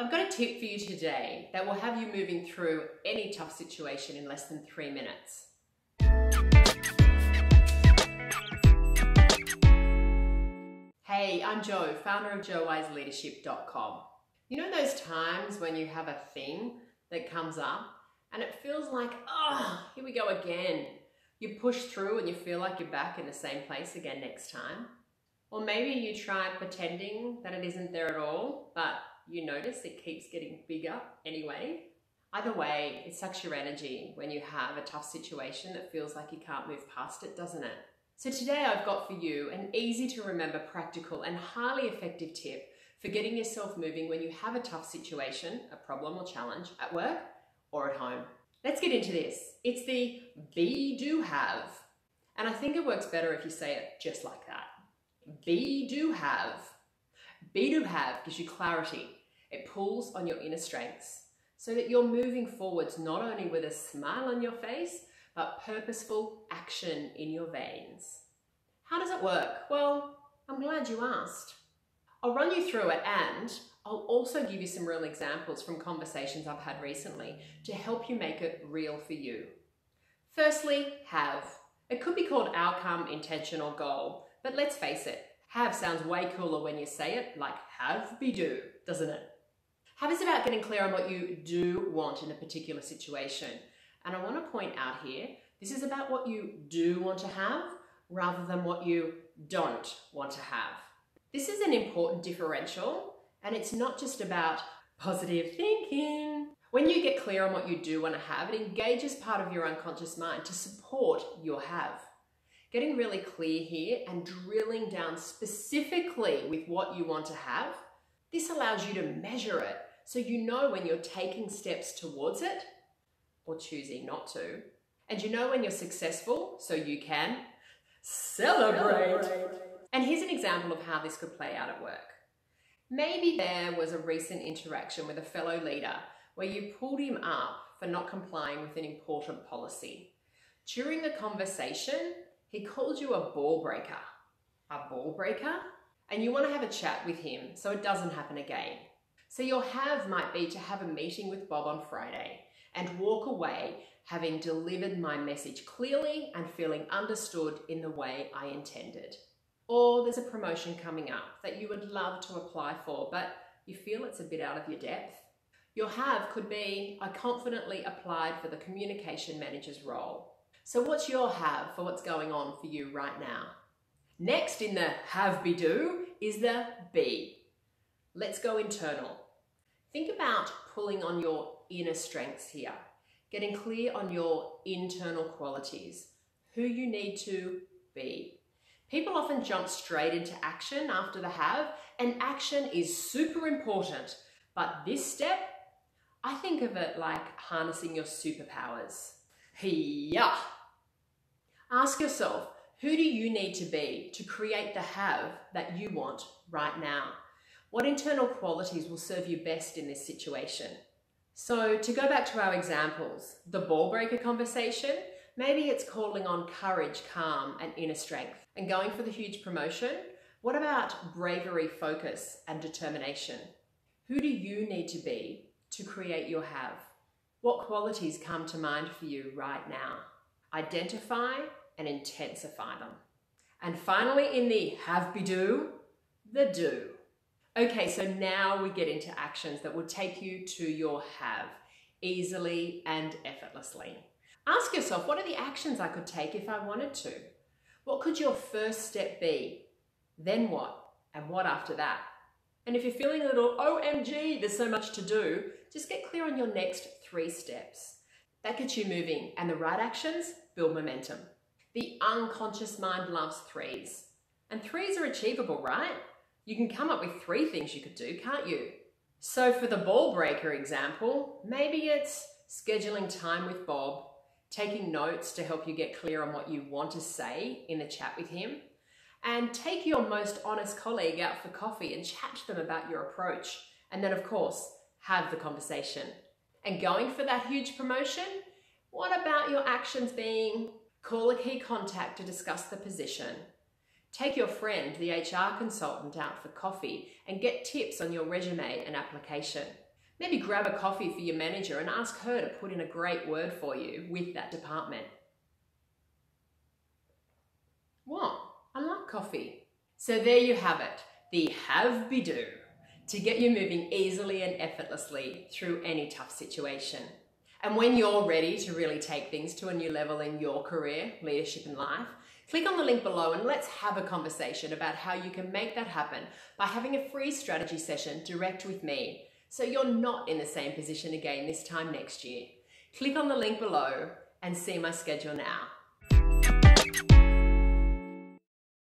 I've got a tip for you today that will have you moving through any tough situation in less than 3 minutes. Hey, I'm Jo, founder of JoWiseLeadership.com. You know those times when you have a thing that comes up and it feels like, oh, here we go again. You push through and you feel like you're back in the same place again next time. Or maybe you try pretending that it isn't there at all, but you notice it keeps getting bigger anyway. Either way, it sucks your energy when you have a tough situation that feels like you can't move past it, doesn't it? So today I've got for you an easy to remember, practical and highly effective tip for getting yourself moving when you have a tough situation, a problem or challenge at work or at home. Let's get into this. It's the be, do, have. And I think it works better if you say it just like that. Be, do, have. Be, do, have gives you clarity. It pulls on your inner strengths so that you're moving forwards not only with a smile on your face, but purposeful action in your veins. How does it work? Well, I'm glad you asked. I'll run you through it and I'll also give you some real examples from conversations I've had recently to help you make it real for you. Firstly, have. It could be called outcome, intention, or goal, but let's face it, have sounds way cooler when you say it like have, be, do, doesn't it? Have is about getting clear on what you do want in a particular situation. And I want to point out here, this is about what you do want to have rather than what you don't want to have. This is an important differential, and it's not just about positive thinking. When you get clear on what you do want to have, it engages part of your unconscious mind to support your have. Getting really clear here and drilling down specifically with what you want to have, this allows you to measure it so you know when you're taking steps towards it or choosing not to. And you know when you're successful so you can celebrate. And here's an example of how this could play out at work. Maybe there was a recent interaction with a fellow leader where you pulled him up for not complying with an important policy. During the conversation, he called you a ball breaker. A ball breaker? And you want to have a chat with him so it doesn't happen again. So your have might be to have a meeting with Bob on Friday and walk away having delivered my message clearly and feeling understood in the way I intended. Or there's a promotion coming up that you would love to apply for, but you feel it's a bit out of your depth. Your have could be, I confidently applied for the communication manager's role. So what's your have for what's going on for you right now? Next in the have, be, do is the be. Let's go internal. Think about pulling on your inner strengths here, getting clear on your internal qualities, who you need to be. People often jump straight into action after the have, and action is super important. But this step, I think of it like harnessing your superpowers. Hiya! Ask yourself, who do you need to be to create the have that you want right now? What internal qualities will serve you best in this situation? So to go back to our examples, the ball breaker conversation, maybe it's calling on courage, calm, and inner strength. And going for the huge promotion, what about bravery, focus, and determination? Who do you need to be to create your have? What qualities come to mind for you right now? Identify and intensify them. And finally, in the have, be, do, the do. Okay, so now we get into actions that will take you to your have easily and effortlessly. Ask yourself, what are the actions I could take if I wanted to? What could your first step be? Then what? And what after that? And if you're feeling a little, OMG, there's so much to do, just get clear on your next 3 steps. That gets you moving, and the right actions build momentum. The unconscious mind loves 3s. And 3s are achievable, right? You can come up with 3 things you could do, can't you? So for the ball breaker example, maybe it's scheduling time with Bob, taking notes to help you get clear on what you want to say in the chat with him, and take your most honest colleague out for coffee and chat to them about your approach. And then of course, have the conversation. And going for that huge promotion, what about your actions being call a key contact to discuss the position, take your friend, the HR consultant, out for coffee and get tips on your resume and application, Maybe grab a coffee for your manager and ask her to put in a great word for you with that department. What? I love coffee. So there you have it, the have-be-do to get you moving easily and effortlessly through any tough situation. And when you're ready to really take things to a new level in your career, leadership and life, click on the link below and let's have a conversation about how you can make that happen by having a free strategy session direct with me, so you're not in the same position again this time next year. Click on the link below and see my schedule now.